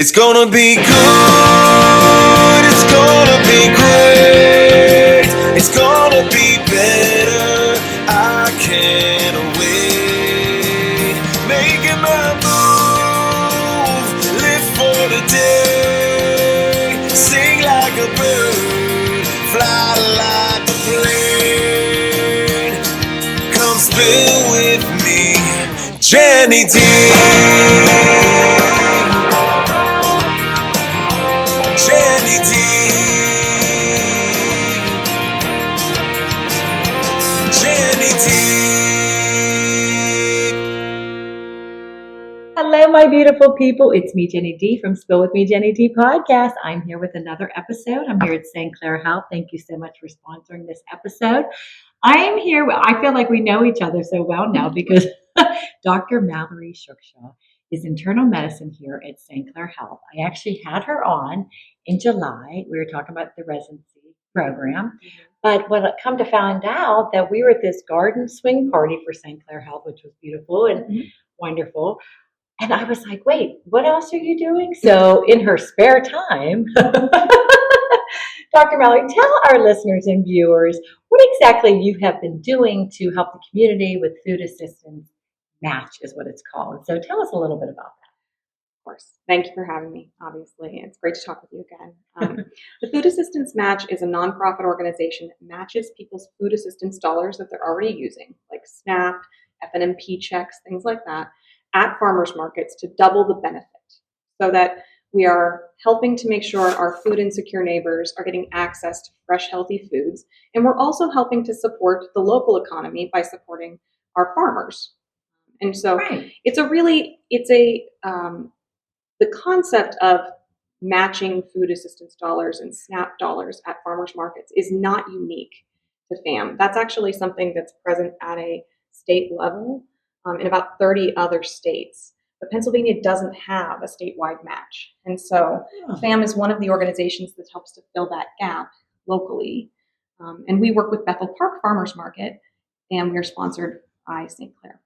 It's gonna be good, it's gonna be great, it's gonna be better, I can't wait. Making my move, live for the day, sing like a bird, fly like a plane. Come spill with me, Jenny D. Jenny D. Jenny D. Hello, my beautiful people. It's me, Jenny D from Spill With Me, Jenny D podcast. I'm here with another episode. I'm here at Clair Health. Thank you so much for sponsoring this episode. I am here. I feel like we know each other so well now because Dr. Mallory Ciuksza is internal medicine here at Clair Health. I actually had her on in July. We were talking about the residency program. But when it come to find out that we were at this garden swing party for Clair Health, which was beautiful and wonderful. And I was like, wait, what else are you doing? So in her spare time, Dr. Mallory, tell our listeners and viewers what exactly you have been doing to help the community with food assistance match is what it's called. So tell us a little bit about that. Of course. Thank you for having me, obviously. It's great to talk with you again. The Food Assistance Match is a nonprofit organization that matches people's food assistance dollars that they're already using, like SNAP, FNMP checks, things like that, at farmers markets to double the benefit so that we are helping to make sure our food insecure neighbors are getting access to fresh, healthy foods. And we're also helping to support the local economy by supporting our farmers. And so the concept of matching food assistance dollars and SNAP dollars at farmers markets is not unique to FAM. That's actually something that's present at a state level in about 30 other states. But Pennsylvania doesn't have a statewide match. And so FAM is one of the organizations that helps to fill that gap locally. And we work with Bethel Park Farmers Market, and we are sponsored by St. Clair.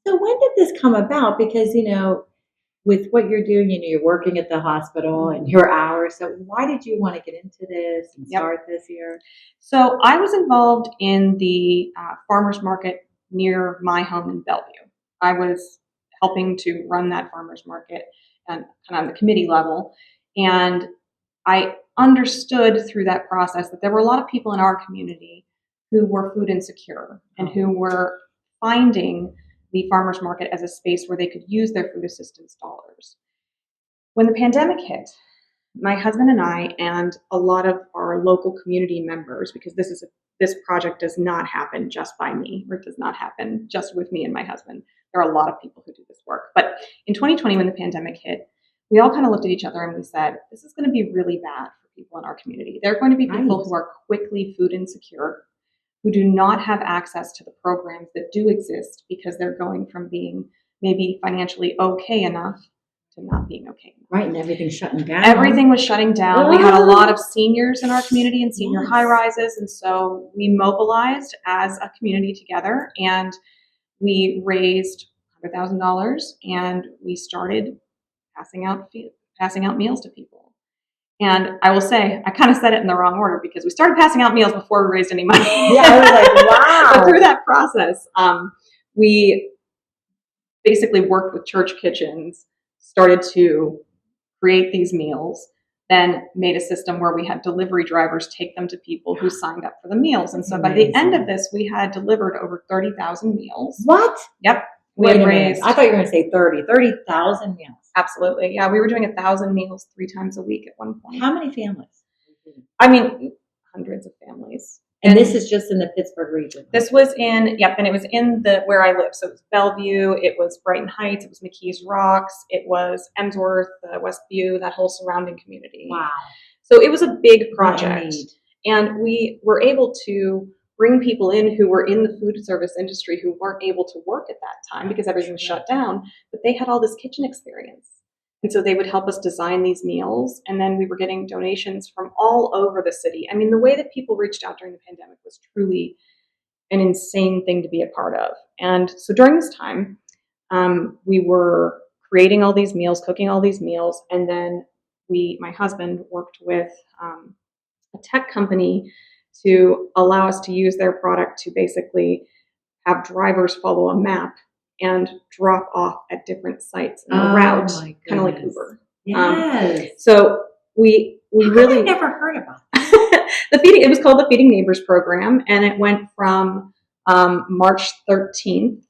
So when did this come about? Because, with what you're doing, you're working at the hospital and your hours. So why did you want to get into this and start this here? So I was involved in the farmers market near my home in Bellevue. I was helping to run that farmers market and kind of on the committee level. And I understood through that process that there were a lot of people in our community who were food insecure and who were finding the farmers market as a space where they could use their food assistance dollars. When the pandemic hit, my husband and I and a lot of our local community members, because this project does not happen just by me, or it does not happen just with me and my husband. There are a lot of people who do this work. But in 2020, when the pandemic hit, we all kind of looked at each other and we said, this is going to be really bad for people in our community. There are going to be people who are quickly food insecure, who do not have access to the programs that do exist because they're going from being maybe financially okay enough to not being okay enough. Right, and everything's shutting down. Everything was shutting down. We had a lot of seniors in our community and senior high rises, and so we mobilized as a community together, and we raised $100,000, and we started passing out meals to people. And I will say, I kind of said it in the wrong order because we started passing out meals before we raised any money. Yeah, I was like, wow. But through that process, we basically worked with church kitchens, started to create these meals, then made a system where we had delivery drivers take them to people who signed up for the meals. And so by the end of this, we had delivered over 30,000 meals. What? Yep. Wait a minute. I thought you were going to say 30,000 meals. Absolutely. Yeah, we were doing 1,000 meals 3 times a week at one point. How many families? I mean, hundreds of families. And this is just in the Pittsburgh region. This was in, and it was in where I live. So it was Bellevue, it was Brighton Heights, it was McKees Rocks, it was Emsworth, Westview, that whole surrounding community. Wow. So it was a big project. And we were able to bring people in who were in the food service industry who weren't able to work at that time because everything was shut down, but they had all this kitchen experience. And so they would help us design these meals. And then we were getting donations from all over the city. I mean, the way that people reached out during the pandemic was truly an insane thing to be a part of. And so during this time, we were creating all these meals, cooking all these meals, and then my husband worked with a tech company to allow us to use their product to basically have drivers follow a map and drop off at different sites in a route, kind of like Uber. Yes. So we really I've never heard about it was called the Feeding Neighbors program, and it went from March 13th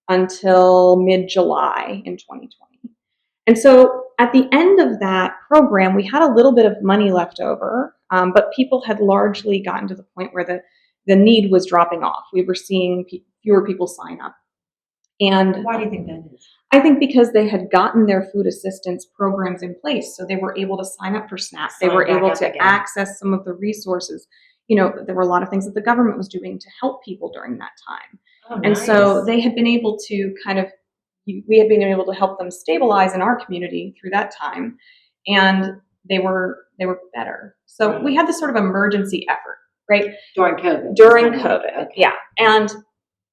until mid-July in 2020. And so at the end of that program, we had a little bit of money left over, but people had largely gotten to the point where the need was dropping off. We were seeing fewer people sign up. And Why do you think that is? I think because they had gotten their food assistance programs in place, so they were able to sign up for SNAP. They were able to access some of the resources. There were a lot of things that the government was doing to help people during that time. Oh, and nice. So they had been able to we had been able to help them stabilize in our community through that time, and they were better. So we had this sort of emergency effort, right? During COVID. Okay. Yeah. And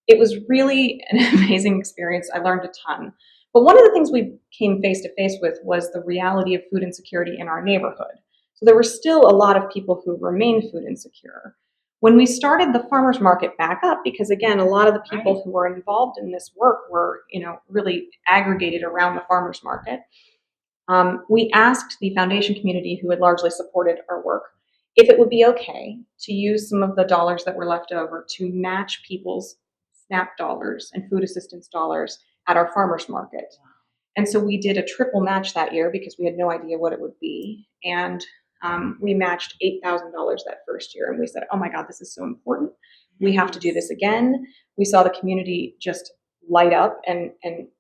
it was really an amazing experience. I learned a ton. But one of the things we came face to face with was the reality of food insecurity in our neighborhood. So there were still a lot of people who remained food insecure. When we started the farmers market back up, because again, a lot of the people who were involved in this work were, really aggregated around the farmers market. We asked the foundation community, who had largely supported our work, if it would be okay to use some of the dollars that were left over to match people's SNAP dollars and food assistance dollars at our farmers market. And so we did a triple match that year because we had no idea what it would be. And we matched $8,000 that first year. And we said, oh my God, this is so important. We have to do this again. We saw the community just light up and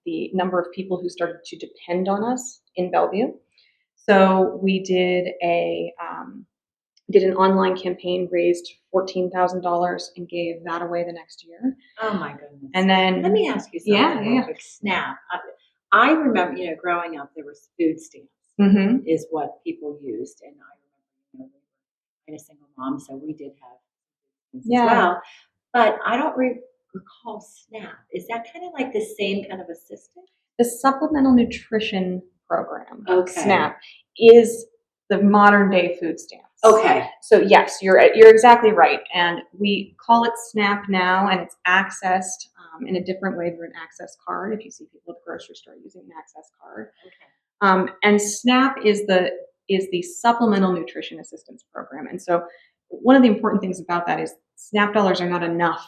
the number of people who started to depend on us in Bellevue. So we did an online campaign, raised $14,000 and gave that away the next year. Oh my goodness. And then let me ask you something. Yeah. SNAP. I remember, growing up, there was food stamps is what people used. And I remember, I had a single mom, so we did have things as well. But I don't recall SNAP. Is that kind of like the same kind of assistance? The Supplemental Nutrition Program, Okay. SNAP, is the modern day food stamps. Okay. So yes, you're exactly right. And we call it SNAP now, and it's accessed in a different way through an access card. If you see people at the grocery store using an access card. Okay. And SNAP is the Supplemental Nutrition Assistance Program. And so one of the important things about that is SNAP dollars are not enough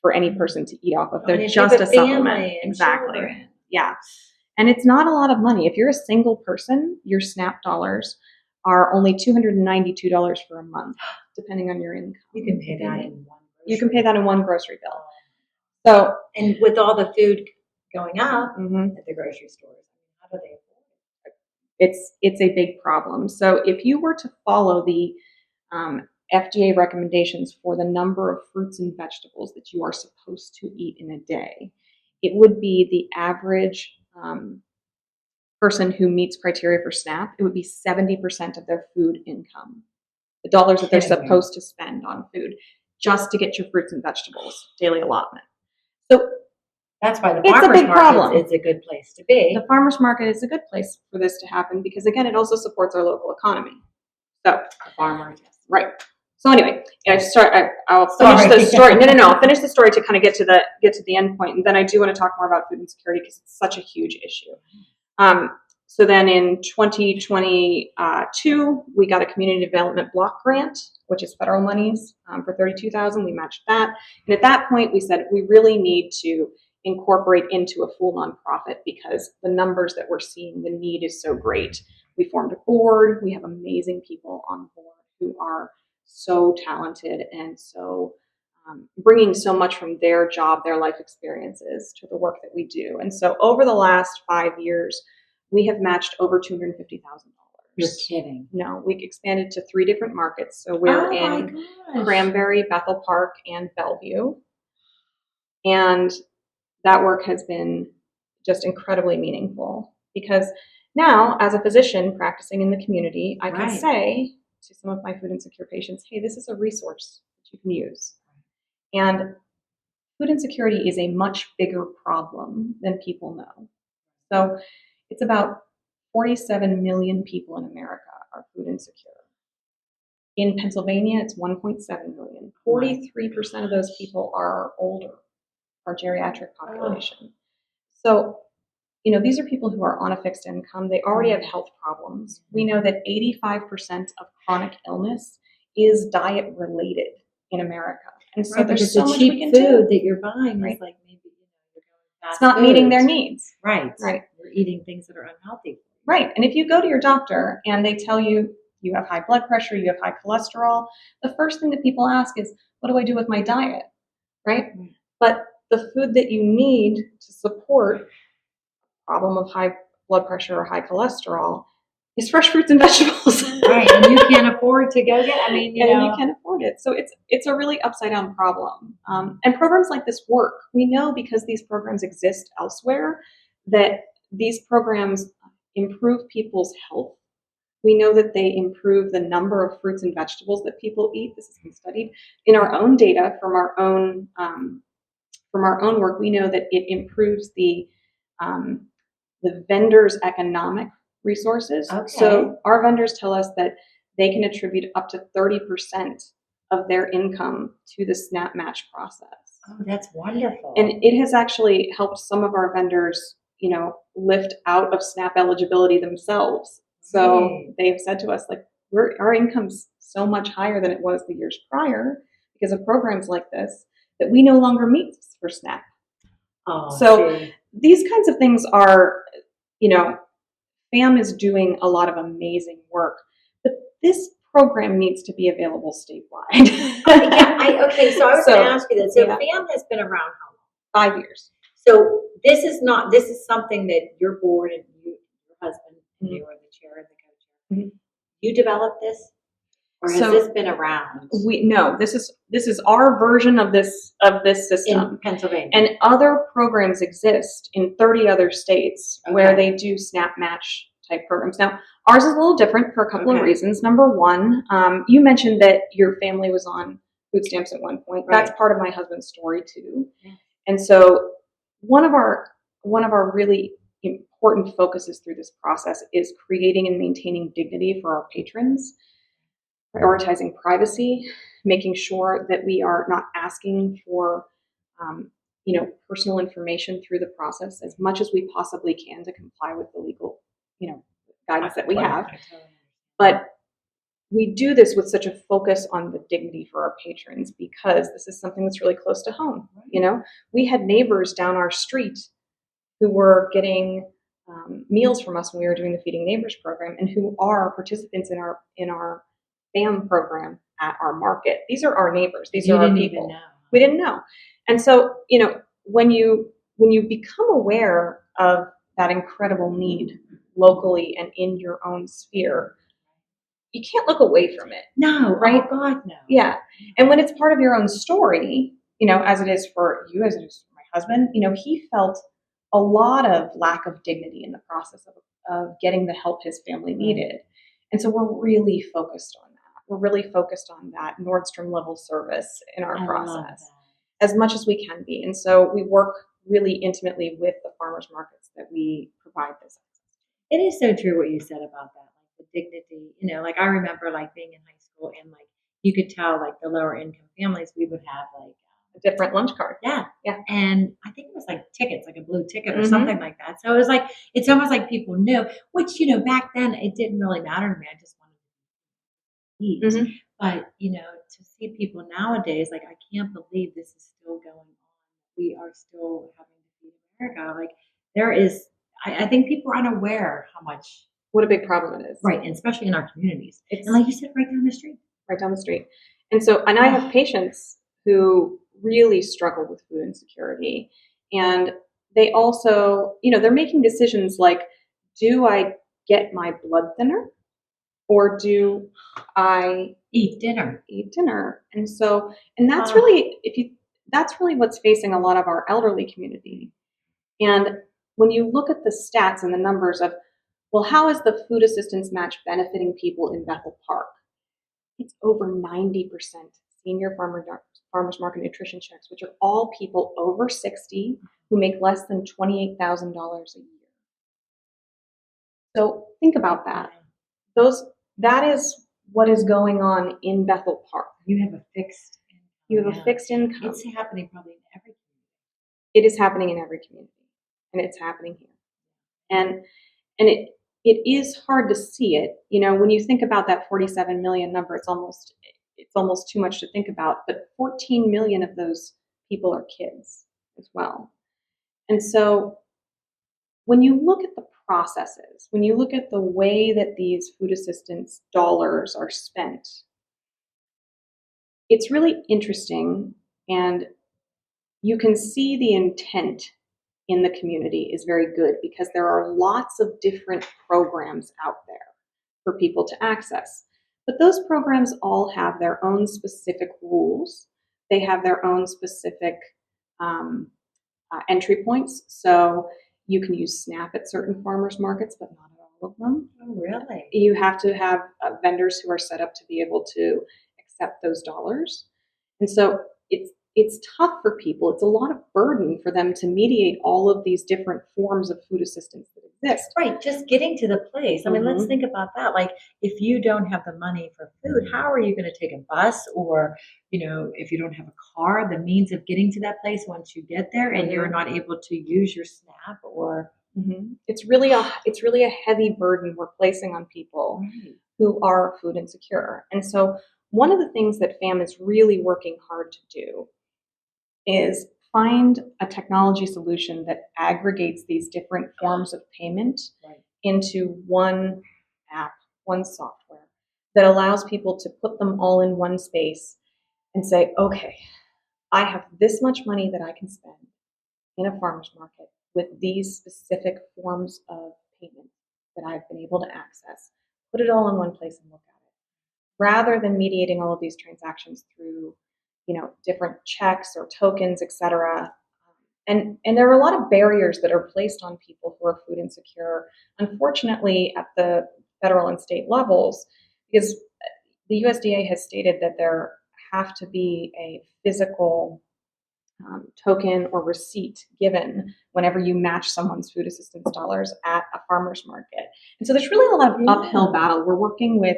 for any person to eat off of. They're just a supplement. Exactly. Children. Yeah. And it's not a lot of money. If you're a single person, your SNAP dollars are only $292 for a month, depending on your income. You can pay that in one. You can pay that in one grocery bill. So, and with all the food going up at the grocery stores, how do they afford it? It's a big problem. So if you were to follow the FDA recommendations for the number of fruits and vegetables that you are supposed to eat in a day, it would be the average person who meets criteria for SNAP, it would be 70% of their food income, the dollars that they're supposed to spend on food, just to get your fruits and vegetables daily allotment. So that's why the farmers market is a good place to be. The farmers market is a good place for this to happen because, again, it also supports our local economy. So farmers, yes. Right. So anyway, I'll finish the story. No. I'll finish the story to kind of get to the end point, and then I do want to talk more about food insecurity because it's such a huge issue. So then in 2022, we got a community development block grant, which is federal monies for $32,000. We matched that. And at that point, we said we really need to incorporate into a full nonprofit because the numbers that we're seeing, the need is so great. We formed a board. We have amazing people on board who are so talented and so bringing so much from their job, their life experiences to the work that we do. And so over the last 5 years, we have matched over $250,000. You're kidding. No, we expanded to 3 different markets. So we're in Cranberry, Bethel Park, and Bellevue. And that work has been just incredibly meaningful because now, as a physician practicing in the community, I can say to some of my food insecure patients, hey, this is a resource that you can use. And food insecurity is a much bigger problem than people know. So It's about 47 million people in America are food insecure. In Pennsylvania, it's 1.7 million. 43% of those people are older, our geriatric population. So, these are people who are on a fixed income. They already have health problems. We know that 85% of chronic illness is diet related in America. And so there's so much we can do. Food that you're buying is like maybe you're going fast it's not meeting their needs. Right. Right. You're eating things that are unhealthy. Right. And if you go to your doctor and they tell you you have high blood pressure, you have high cholesterol, the first thing that people ask is, what do I do with my diet? Right? But the food that you need to support problem of high blood pressure or high cholesterol is fresh fruits and vegetables. Right, and you can't afford to go get. You can't afford it. So it's a really upside down problem. And programs like this work. We know because these programs exist elsewhere that these programs improve people's health. We know that they improve the number of fruits and vegetables that people eat. This has been studied in our own data from our own work. We know that it improves the vendors' economic resources. Okay. So our vendors tell us that they can attribute up to 30% of their income to the SNAP match process. Oh, that's wonderful. And it has actually helped some of our vendors, lift out of SNAP eligibility themselves. So they've said to us, like, our income's so much higher than it was the years prior because of programs like this that we no longer meet for SNAP. These kinds of things are, FAM is doing a lot of amazing work, but this program needs to be available statewide. So I was going to ask you this. So FAM has been around how long? 5 years. So this is something that your board and your husband, and you are the chair and the co-chair. Mm-hmm. You developed this? Or has this been around? This is our version of this system in Pennsylvania, and other programs exist in 30 other states where they do SNAP match type programs. Now, ours is a little different for a couple of reasons. Number one, you mentioned that your family was on food stamps at one point. Right. That's part of my husband's story too. Yeah. And so one of our really important focuses through this process is creating and maintaining dignity for our patrons. Prioritizing privacy, making sure that we are not asking for, personal information through the process as much as we possibly can to comply with the legal, guidance that we have. But we do this with such a focus on the dignity for our patrons because this is something that's really close to home. We had neighbors down our street who were getting meals from us when we were doing the Feeding Neighbors program and who are participants in our FAM program at our market. These are our neighbors. These are our people. We didn't know. And so, when you become aware of that incredible need locally and in your own sphere, you can't look away from it. No, right? Oh God, no. Yeah. And when it's part of your own story, as it is for you, as it is for my husband, he felt a lot of lack of dignity in the process of getting the help his family needed. And so we're really focused on that. We're really focused on that Nordstrom level service in our process as much as we can be. And so we work really intimately with the farmers markets that we provide this. It is so true what you said about that, like the dignity. Like I remember like being in high school and like you could tell like the lower income families, we would have like a different lunch card. Yeah. And I think it was like tickets, like a blue ticket or something like that. So it was like, it's almost like people knew, which, back then it didn't really matter to me. I just wanted to eat. Mm-hmm. But, to see people nowadays, like, I can't believe this is still going on. We are still having to feed America. Like there is, I think people are unaware how much. What a big problem it is. Right. And especially in our communities. And like you said, right down the street. Right down the street. And so, and I have patients who really struggle with food insecurity. And they also, they're making decisions like, do I get my blood thinner or do I eat dinner? And so, and that's really, that's really what's facing a lot of our elderly community. And when you look at the stats and the numbers of, well, how is the food assistance match benefiting people in Bethel Park? It's over 90% senior farmers market nutrition checks, which are all people over 60 who make less than $28,000 a year. So think about that. That is what is going on in Bethel Park. You have a fixed income. You have a fixed income. It's happening probably in every community. It is happening in every community, and it's happening here. And it is hard to see it. When you think about that 47 million number, it's almost too much to think about. But 14 million of those people are kids as well. And so when you look at the processes, when you look at the way that these food assistance dollars are spent, it's really interesting, and you can see the intent in the community is very good because there are lots of different programs out there for people to access. But those programs all have their own specific rules. They have their own specific entry points. So you can use SNAP at certain farmers markets, but not at all of them. Oh, really? You have to have vendors who are set up to be able to accept those dollars. And so it's tough for people. It's a lot of burden for them to mediate all of these different forms of food assistance that exist. Right, just getting to the place. I mean, let's think about that. Like, if you don't have the money for food, how are you going to take a bus, or, if you don't have a car, the means of getting to that place once you get there and you're not able to use your SNAP or. It's really a heavy burden we're placing on people who are food insecure. And so one of the things that FAM is really working hard to do is find a technology solution that aggregates these different forms of payment into one app, one software that allows people to put them all in one space and say, okay, I have this much money that I can spend in a farmer's market with these specific forms of payment that I've been able to access. Put it all in one place and look at it, rather than mediating all of these transactions through different checks or tokens, etc. And there are a lot of barriers that are placed on people who are food insecure, unfortunately, at the federal and state levels, because the USDA has stated that there have to be a physical token or receipt given whenever you match someone's food assistance dollars at a farmer's market. And so there's really a lot of uphill battle. We're working with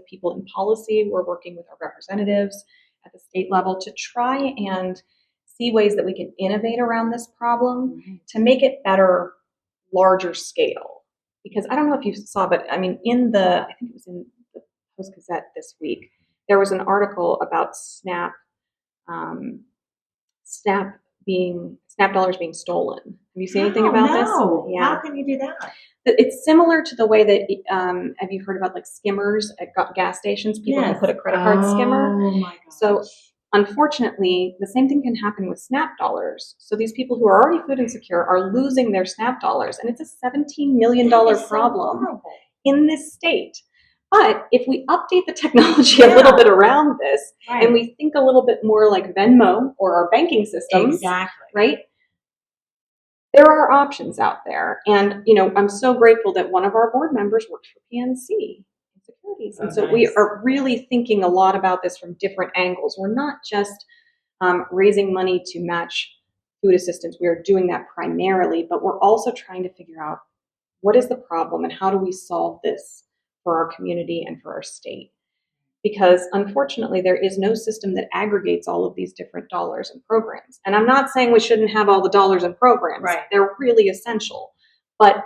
people in policy. We're working with our representatives at the state level to try and see ways that we can innovate around this problem to make it better, larger scale. Because I don't know if you saw, but I mean, I think it was in the Post-Gazette this week, there was an article about SNAP dollars being stolen. Have you seen anything about this? Yeah. How can you do that? It's similar to the way that have you heard about like skimmers at gas stations? People can put a credit card skimmer. Oh my gosh. So unfortunately, the same thing can happen with SNAP dollars. So these people who are already food insecure are losing their SNAP dollars, and it's a $17 million problem in this state. But if we update the technology a little bit around this, and we think a little bit more like Venmo or our banking systems, right? There are options out there. And, I'm so grateful that one of our board members works for PNC Securities. And so we are really thinking a lot about this from different angles. We're not just raising money to match food assistance. We are doing that primarily, but we're also trying to figure out what is the problem and how do we solve this for our community and for our state. Because unfortunately, there is no system that aggregates all of these different dollars and programs. And I'm not saying we shouldn't have all the dollars and programs. They're really essential. But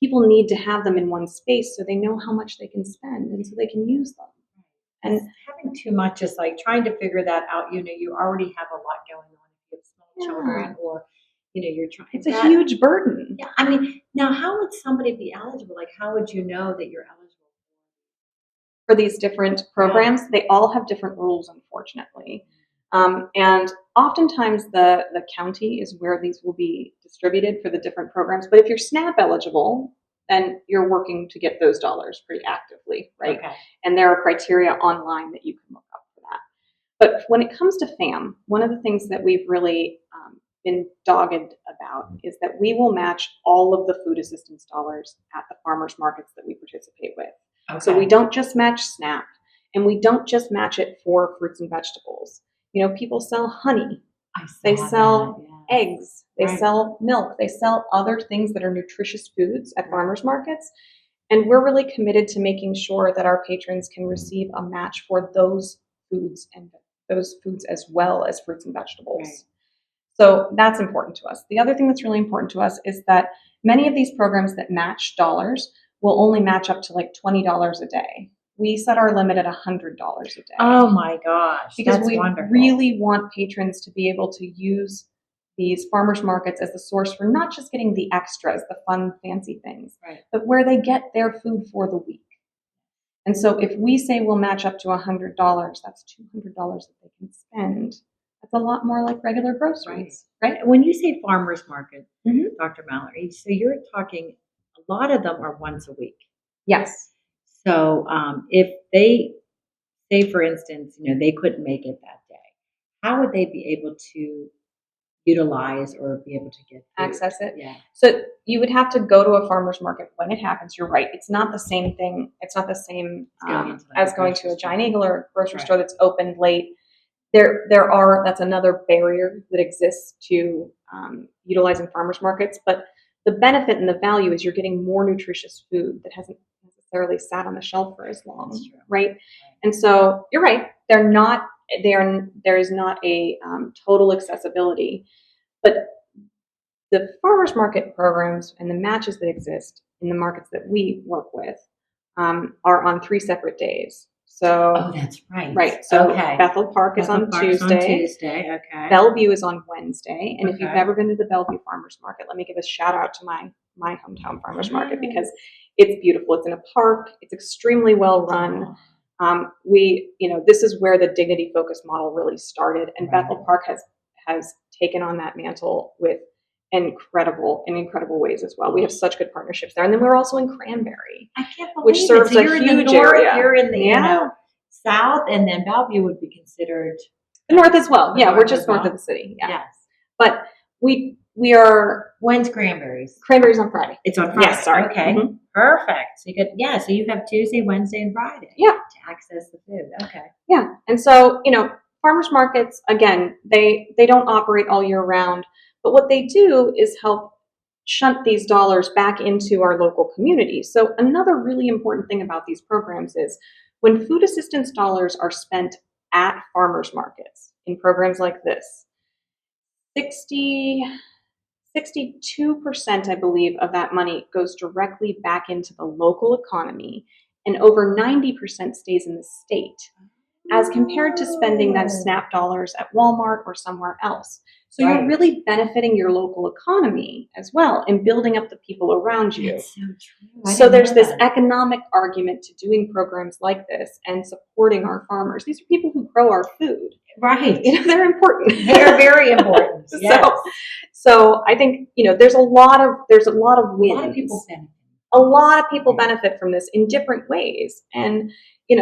people need to have them in one space so they know how much they can spend and so they can use them. And having too much is like trying to figure that out. You already have a lot going on if you have small children, or you're trying. It's a huge burden. Yeah, I mean, now how would somebody be eligible? Like, how would you know that you're eligible for these different programs? They all have different rules, unfortunately. And oftentimes the county is where these will be distributed for the different programs. But if you're SNAP eligible, then you're working to get those dollars pretty actively, right? And there are criteria online that you can look up for that. But when it comes to FAM, one of the things that we've really been dogged about is that we will match all of the food assistance dollars at the farmers markets that we participate with. So we don't just match SNAP, and we don't just match it for fruits and vegetables. People sell honey. They sell eggs, they Right. sell milk, they sell other things that are nutritious foods at farmers markets. And we're really committed to making sure that our patrons can receive a match for those foods and those foods as well as fruits and vegetables. Right. So that's important to us. The other thing that's really important to us is that many of these programs that match dollars will only match up to like $20 a day. We set our limit at $100 a day. Oh my gosh. Because that's we wonderful. really want patrons to be able to use these farmers markets as the source for not just getting the extras, the fun, fancy things, Right. but where they get their food for the week. And so if we say we'll match up to $100, that's $200 that they can spend. That's a lot more like regular groceries, right? When you say farmers market, Mhm. Dr. Mallory, so you're talking, a lot of them are once a week. Yes. So if they say, for instance, they couldn't make it that day, how would they be able to utilize or be able to get food? Access it. Yeah. So you would have to go to a farmer's market when it happens. You're right. It's not the same thing. It's not the same Going into like as a going to grocery a store. Giant Eagle or a grocery Right. store that's opened late. That's another barrier that exists to utilizing farmers markets. But the benefit and the value is you're getting more nutritious food that hasn't necessarily sat on the shelf for as long, That's true. right? And so you're right. There is not a total accessibility, but the farmers market programs and the matches that exist in the markets that we work with are on 3 separate days. So Oh, that's right. right. So okay. Bethel Park is Bethel on Park is Tuesday. on Tuesday. Okay. Bellevue is on Wednesday. And if you've Okay. never been to the Bellevue Farmers Market, let me give a shout out to my hometown farmers market because it's beautiful. It's in a park. It's extremely well run. This is where the dignity focused model really started, and Right. Bethel Park has taken on that mantle with incredible ways as well. We have such good partnerships there, and then we're also in Cranberry. I can't believe which serves it. So a you're in the huge north, area. You're in the Yeah. south, and then Bellevue would be considered The north as well. The Yeah, north we're just as north well? of the city. Yeah, Yes. but we are When's Cranberries? Cranberries on Friday. It's on Friday. Yes, sorry. Okay. Mhm. Perfect. So so you have Tuesday, Wednesday, and Friday. Yeah. To access the food. Okay. Yeah, and so farmers markets again, they don't operate all year round, but what they do is help shunt these dollars back into our local communities. So another really important thing about these programs is when food assistance dollars are spent at farmers markets in programs like this, 62%, I believe, of that money goes directly back into the local economy, and over 90% stays in the state, as compared to spending that SNAP dollars at Walmart or somewhere else. So Right. you're really benefiting your local economy as well and building up the people around you. That's so true. I So didn't there's know this that. economic argument to doing programs like this and supporting our farmers. These are people who grow our food. Right. They're important. They're very important. Yes. So I think there's a lot of wins. A lot of people benefit. A lot of people benefit from this in different ways, and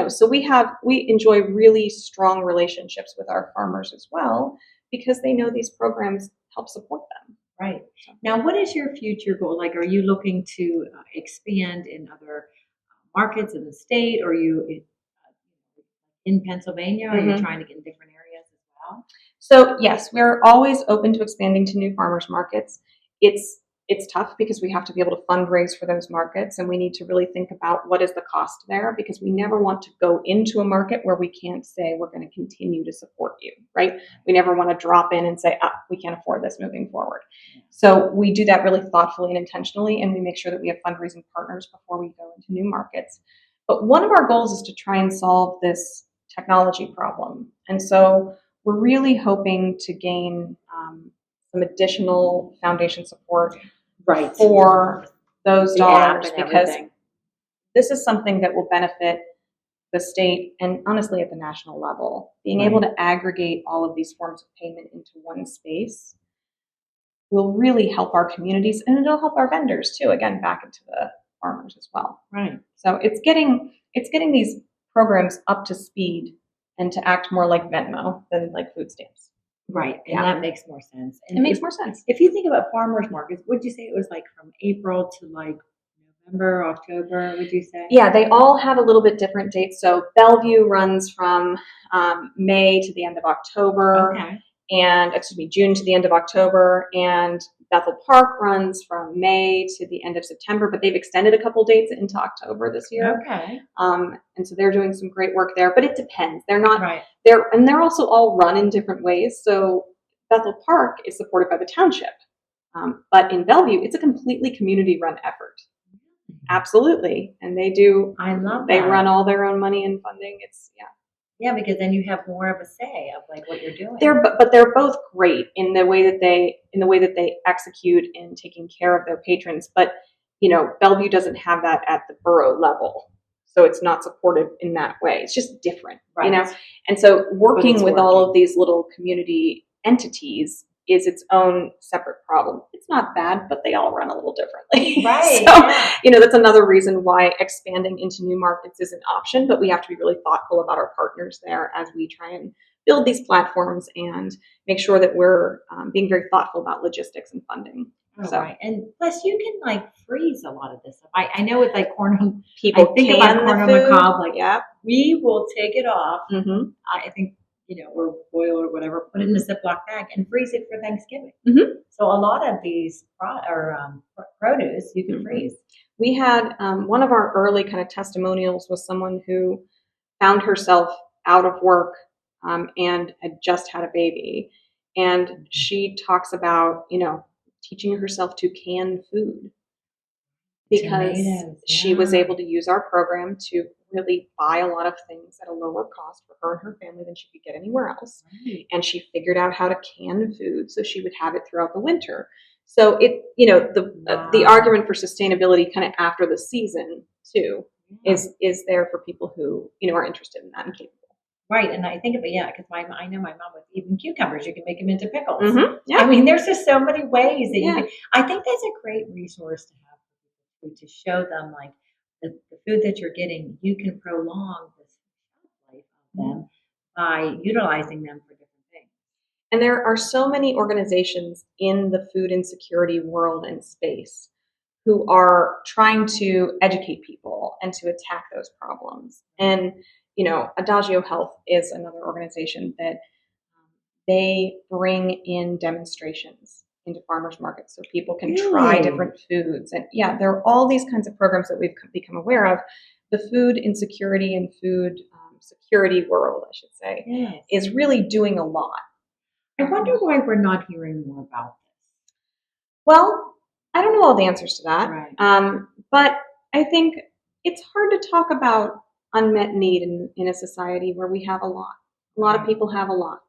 so we enjoy really strong relationships with our farmers as well because they know these programs help support them. Right. Now, what is your future goal? Like, are you looking to expand in other markets in the state? Or are you in Pennsylvania? Are you Mhm. trying to get in different areas as well? So yes, we're always open to expanding to new farmers markets. It's tough because we have to be able to fundraise for those markets, and we need to really think about what is the cost there, because we never want to go into a market where we can't say we're going to continue to support you, right? We never want to drop in and say, we can't afford this moving forward. So we do that really thoughtfully and intentionally, and we make sure that we have fundraising partners before we go into new markets. But one of our goals is to try and solve this technology problem. And so we're really hoping to gain some additional foundation support for those The app dollars, and because everything. this is something that will benefit the state and honestly at the national level. Being able to aggregate all of these forms of payment into one space will really help our communities, and it'll help our vendors too, again, back into the farmers as well. Right. So it's getting these programs up to speed and to act more like Venmo than like food stamps. Right. And that makes more sense. And It makes more sense. If you think about farmers markets, would you say it was like from April to like November, October, would you say? Yeah, they all have a little bit different dates. So Bellevue runs from May to the end of October. Okay. June to the end of October, and Bethel Park runs from May to the end of September, but they've extended a couple dates into October this year. Okay. And so they're doing some great work there, but it depends. They're not, Right. they're also all run in different ways. So Bethel Park is supported by the township. But in Bellevue, it's a completely community run effort. Absolutely. And they do, I love they that. run all their own money and funding. It's, yeah. Yeah, because then you have more of a say of like what you're doing. But they're both great in the way that they execute in taking care of their patrons. But Bellevue doesn't have that at the borough level, so it's not supportive in that way. It's just different, Right. And so working with all working. of these little community entities is its own separate problem. It's not bad, but they all run a little differently. Right. So, that's another reason why expanding into new markets is an option, but we have to be really thoughtful about our partners there as we try and build these platforms and make sure that we're being very thoughtful about logistics and funding. Oh, So, right. And plus you can like freeze a lot of this stuff. I know with like corn on, people I think can about the corn on food. the cob, like Yeah. we will take it off. Mm-hmm. I think, or boil or whatever, put it in a Ziploc bag and freeze it for Thanksgiving. Mm-hmm. So a lot of these produce you can freeze. We had one of our early kind of testimonials was someone who found herself out of work and had just had a baby. And she talks about, teaching herself to can food because Tomatoes, she was yeah. able to use our program to really buy a lot of things at a lower cost for her and her family than she could get anywhere else. Right. And she figured out how to can food so she would have it throughout the winter. So the Wow. argument for sustainability kind of after the season too is there for people who are interested in that and capable. Right, and I think of it, because I know my mom with even cucumbers, you can make them into pickles. Mm-hmm. Yeah. I mean, there's just so many ways that you Yeah. can. I think that's a great resource to have for people to show them like the food that you're getting, you can prolong the shelf life of them by utilizing them for different things. And there are so many organizations in the food insecurity world and space who are trying to educate people and to attack those problems. And, Adagio Health is another organization that they bring in demonstrations into farmers markets so people can try different foods. And there are all these kinds of programs that we've become aware of. The food insecurity and food security world, I should say, is really doing a lot. I wonder why we're not hearing more about this. Well, I don't know all the answers to that. Right. But I think it's hard to talk about unmet need in a society where we have a lot. A lot of people have a lot.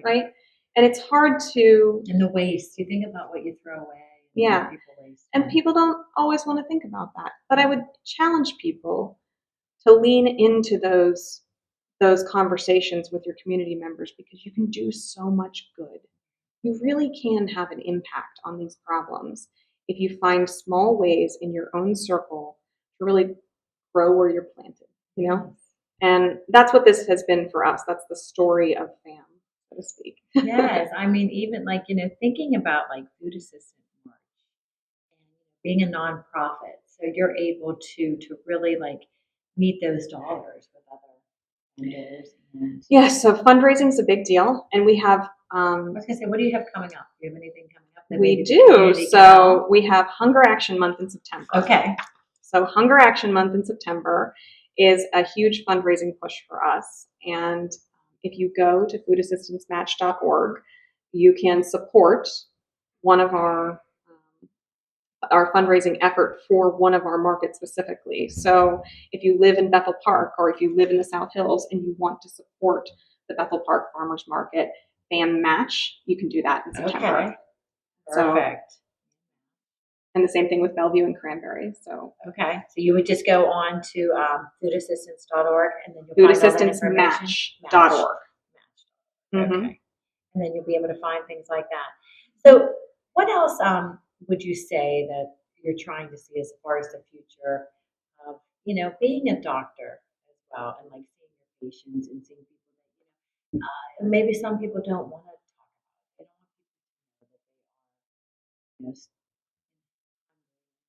Right? And it's hard to... And the waste. You think about what you throw away. Yeah. People waste. And people don't always want to think about that. But I would challenge people to lean into those conversations with your community members because you can do so much good. You really can have an impact on these problems if you find small ways in your own circle to really grow where you're planted, And that's what this has been for us. That's the story of FAM, so to speak. Yes, I mean, even like, thinking about like Food Assistance March and being a nonprofit, so you're able to really like meet those dollars with other vendors. So fundraising is a big deal, and we have. I was gonna say, what do you have coming up? Do you have anything coming up? We do. So we have Hunger Action Month in September. Okay. So Hunger Action Month in September is a huge fundraising push for us, and if you go to foodassistancematch.org, you can support one of our fundraising effort for one of our markets specifically. So if you live in Bethel Park or if you live in the South Hills and you want to support the Bethel Park Farmers Market FAM Match, you can do that in September. Okay. Perfect. And the same thing with Bellevue and Cranberry. So okay, so you would just go on to foodassistance.org and then you'll foodassistancematch.org. Okay, and then you'll be able to find things like that. So, what else would you say that you're trying to see as far as the future of being a doctor as well, and like seeing your patients and seeing people that maybe some people don't want to talk about. They don't want people to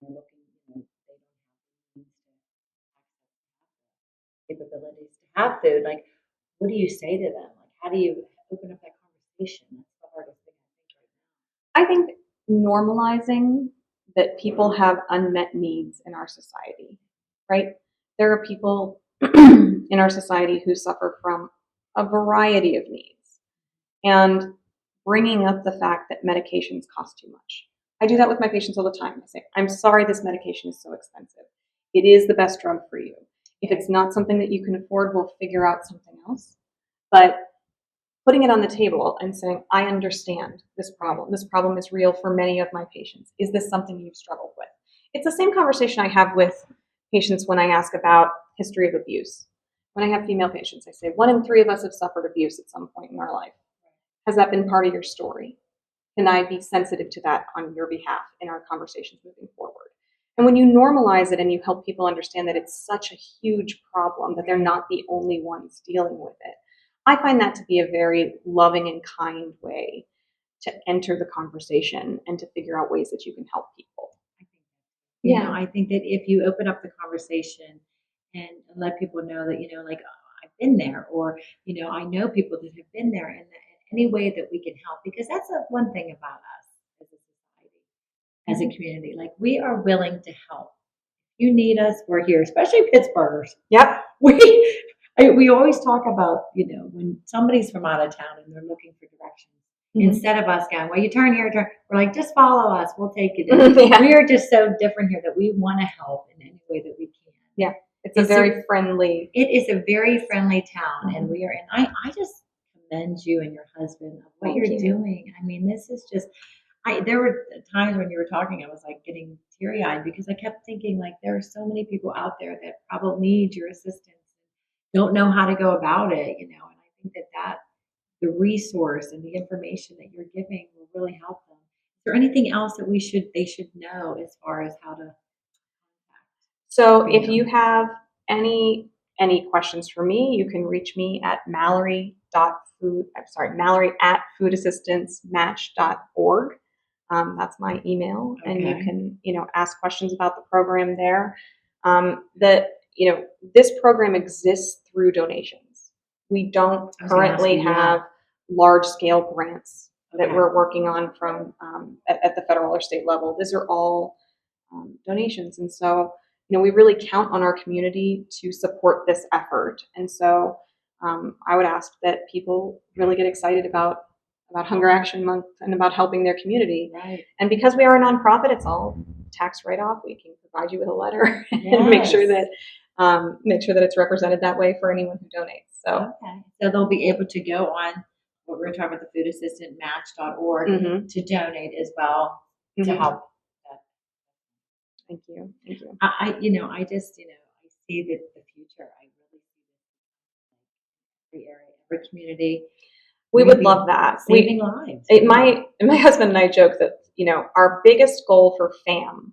know that they are they're looking, they don't have the means to access capabilities to have food. Like, what do you say to them? Like, how do you open up that conversation? That's stuff I think normalizing that people have unmet needs in our society, right? There are people in our society who suffer from a variety of needs, and bringing up the fact that medications cost too much. I do that with my patients all the time. I say, I'm sorry this medication is so expensive. It is the best drug for you. If it's not something that you can afford, we'll figure out something else. But putting it on the table and saying, I understand this problem. This problem is real for many of my patients. Is this something you've struggled with? It's the same conversation I have with patients when I ask about history of abuse. When I have female patients, I say, 1 in 3 of us have suffered abuse at some point in our life. Has that been part of your story? Can I be sensitive to that on your behalf in our conversations moving forward? And when you normalize it and you help people understand that it's such a huge problem, that they're not the only ones dealing with it, I find that to be a very loving and kind way to enter the conversation and to figure out ways that you can help people. I think that if you open up the conversation and let people know that, like, I've been there, or, I know people that have been there, and any way that we can help, because that's one thing about us as a society, as a community. Like, we are willing to help. If you need us, we're here, especially Pittsburghers. Yep. We always talk about, when somebody's from out of town and they're looking for directions, instead of us going, well, you turn here, we're like, just follow us. We'll take you there. Yeah. We are just so different here that we want to help in any way that we can. Yeah. It's a very friendly. It is a very friendly town, and we are. And I just commend you and your husband of what you're doing. I mean, this is just. There were times when you were talking, I was like getting teary-eyed, because I kept thinking, like, there are so many people out there that probably need your assistance, don't know how to go about it, And I think that the resource and the information that you're giving will really help them. Is there anything else that they should know as far as how to? So if you have any questions for me, you can reach me at Mallory at foodassistancematch.org. That's my email, and you can, ask questions about the program there. This program exists through donations. We don't currently have large-scale grants that we're working on from at the federal or state level. These are all donations, and so we really count on our community to support this effort. And so I would ask that people really get excited about Hunger Action Month and about helping their community. Right. And because we are a nonprofit, it's all tax write-off. We can provide you with a letter and make sure that it's represented that way for anyone who donates. So they'll be able to go on what we're talking about, the foodassistantmatch.org, to donate as well to help. Thank you. I just, I see that the future. I really see this every area, every community. We would love that. Saving lives. My husband and I joke that, our biggest goal for FAM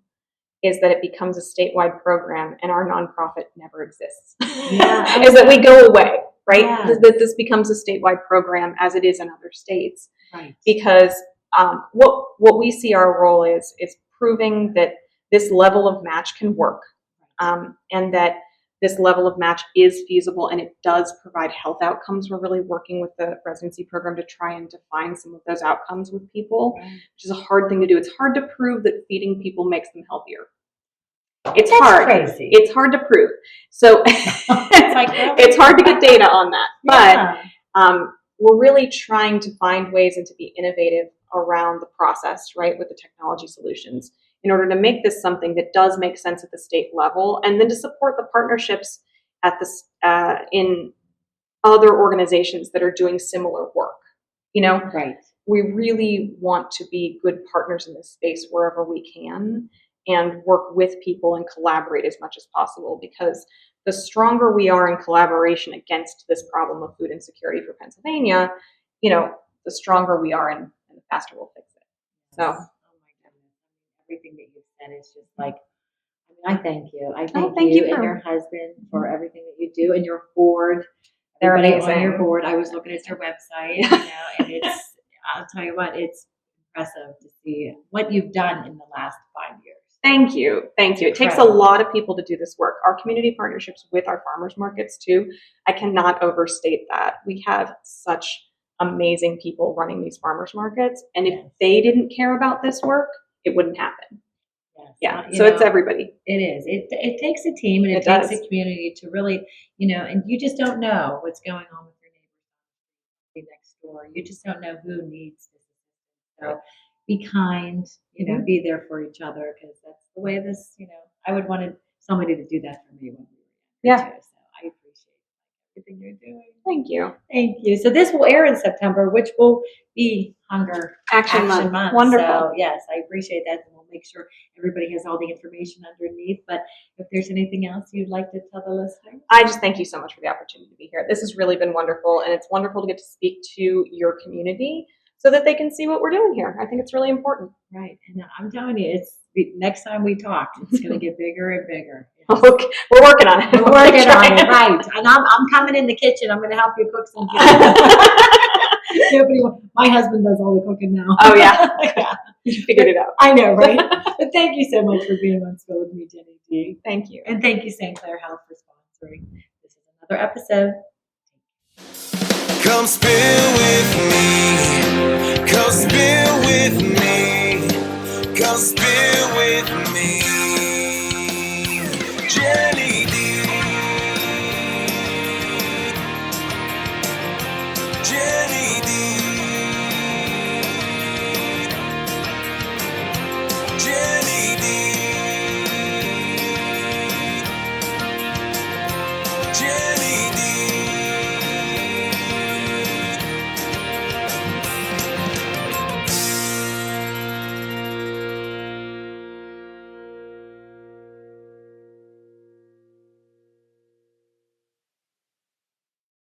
is that it becomes a statewide program and our nonprofit never exists. Yeah. Is that we go away, right? Yes. That this becomes a statewide program as it is in other states. Right. Because what we see our role is proving that this level of match can work, and that this level of match is feasible and it does provide health outcomes. We're really working with the residency program to try and define some of those outcomes with people, which is a hard thing to do. It's hard to prove that feeding people makes them healthier. It's hard. Crazy. It's hard to prove. So it's hard to get data on that. But we're really trying to find ways and to be innovative around the process, right, with the technology solutions, in order to make this something that does make sense at the state level, and then to support the partnerships at this in other organizations that are doing similar work. Right. We really want to be good partners in this space wherever we can, and work with people and collaborate as much as possible, because the stronger we are in collaboration against this problem of food insecurity for Pennsylvania, the stronger we are and the faster we'll fix it. So. Everything that you've said is just like, I thank you. I thank you and your husband for everything that you do, and your board. They're Everybody amazing. on your board. I was looking at your website, and I'll tell you what, it's impressive to see what you've done in the last 5 years. Thank you. It takes a lot of people to do this work. Our community partnerships with our farmers markets too, I cannot overstate that. We have such amazing people running these farmers markets. And if Yes. they didn't care about this work, it wouldn't happen. Yes. Yeah. You So it's know, everybody. It is. It takes a team and it It takes does. a community to really, and you just don't know what's going on with your neighbors next door. You just don't know who needs this. So be kind, be there for each other because that's the way this, I would want somebody to do that for me when we were younger Yeah. too. So I appreciate everything you're doing. Thank you. Thank you. So this will air in September, which will be Hunger Action Month. Wonderful. So yes, I appreciate that. And we'll make sure everybody has all the information underneath. But if there's anything else you'd like to tell the listeners? I just thank you so much for the opportunity to be here. This has really been wonderful, and it's wonderful to get to speak to your community so that they can see what we're doing here. I think it's really important. Right. And I'm telling you, next time we talk, it's going to get bigger and bigger. Okay. We're working on it. We're working on it, right. And I'm coming in the kitchen. I'm going to help you cook some food. My husband does all the cooking now. Oh, yeah. Yeah. You figured it out. I know, right? But thank you so much for being on Spill with Me, Jenny D. Thank you. And thank you, St. Clair Health, for sponsoring. This is another episode. Come spill with me. Come spill with me. Come spill with me.